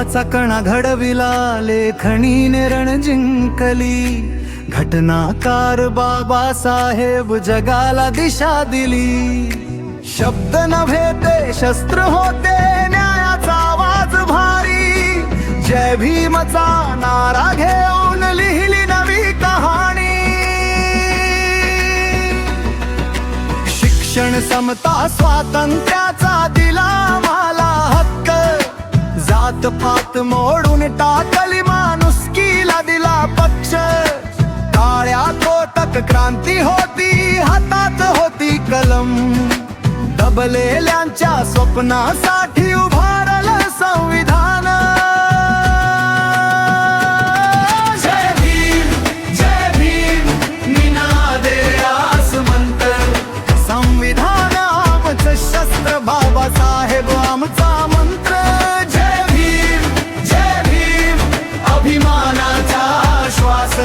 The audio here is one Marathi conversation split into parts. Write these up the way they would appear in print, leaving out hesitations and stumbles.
भारताचा कणा घडविला, लेखणीने रण जिंकली. घटनाकार बाबासाहेब जगाला दिशा दिली. शब्द नव्हे ते शस्त्र होते, न्यायाचा आवाज भारी. जय भीमचा नारा घेऊन लिहिली नवी कहाणी. शिक्षण, समता, स्वातंत्र्याचा दिला आम्हाला हक्क. जात पात मोडून टाकली, माणुसकीला दिला पक्ष. काळ्या कोटक क्रांती होती, हातात होती कलम. दबलेल्यांच्या स्वप्नासाठी उभारलं संविधान. जय भीम, जय भीम, निनादे आस मंत्र. संविधान आमचं शस्त्र, बाबासाहेब आमचा मंत्र. जय भीम, जय भीम, अभिमानाचा श्वास.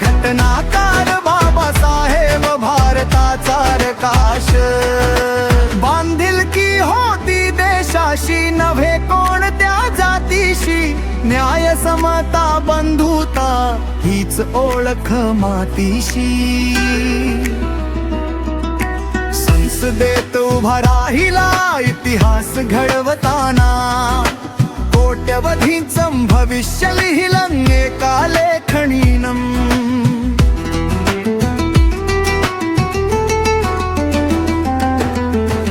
घटनाकार बाबासाहेब भारताचा प्रकाश. बांधिलकी होती देशाशी, नव्हे कोणत्या जातीशी. न्याय, समता, बंधुता हीच ओळख मातीशी. संसदेत उभा राहिला इतिहास घडवताना. कोट्यवधींचं भविष्य लिहिलं एका लेखणीनं.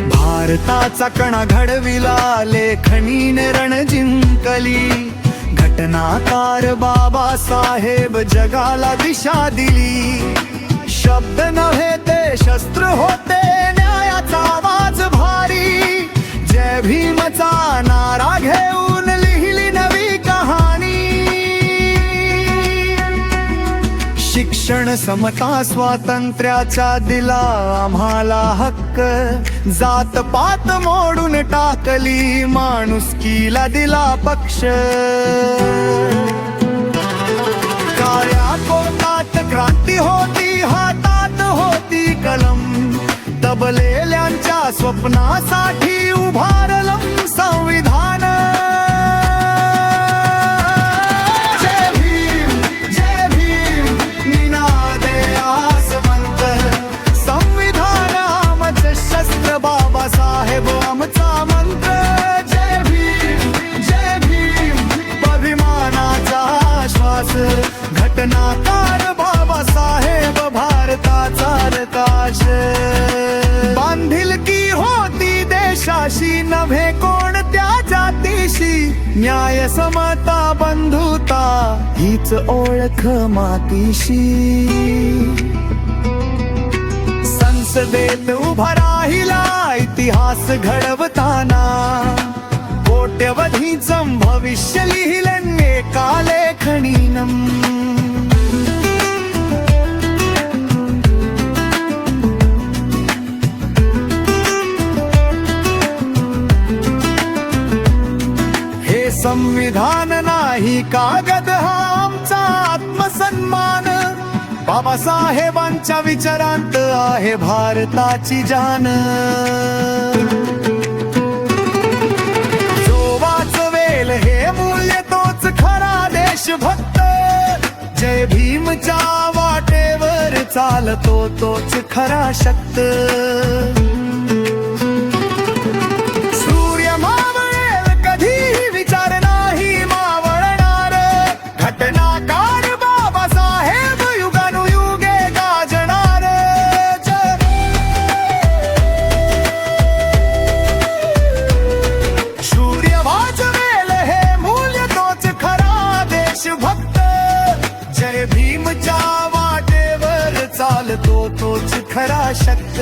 भारताचा कणा घडविला, लेखणीने रण जिंकली. घटनाकार बाबासाहेब जगाला दिशा दिली. शब्द नव्हे ते शस्त्र होते, न्यायाचा आवाज भारी. जय भीमचा नारा घेऊन लिहिली नवी कहाणी. शिक्षण, समता, स्वातंत्र्याचा दिला आम्हाला हक्क. जात पात मोडून टाकली, माणुसकीला दिला पक्ष. काळ्या कोटात क्रांती होती, हातात होती कलम. दबलेल्यांच्या स्वप्नासाठी उभारलं संविधान. जय भीम, जय भीम, निनादे आस मंत्र. संविधान आमचं शस्त्र, बाबासाहेब आमचा मंत्र. जय भीम, जय भीम, अभिमानाचा श्वास. घटनाकार बाबासाहेब भारताचा प्रकाश. बांधिलकी होती देशाशी, नव्हे कोणत्या जातीशी. न्याय, समता, बंधुता हीच ओळख मातीशी. संसदेत उभा राहिला इतिहास घडवताना. कोट्यवधींचं भविष्य लिहिलं एका लेखणीनं. हे संविधान नाही कागद, हा आमचा आत्मसन्मान. बाबासाहेबांच्या विचारांत आहे भारताची जान. जो वाचवेल हे मूल्य तोच खरा देशभक्त. जय भीमच्या वाटेवर चालतो तोच खरा शक्त. सूर्य मावळेल कधीही विचार नाही मावळणार. घटनाकार बाबासाहेब युगानुयुगे गाजणार. सूर्य वाचवेल हे मूल्य तोच खरा देशभक्त. जय भीमच्या वाटेवर चालतो तोच खरा शक्त.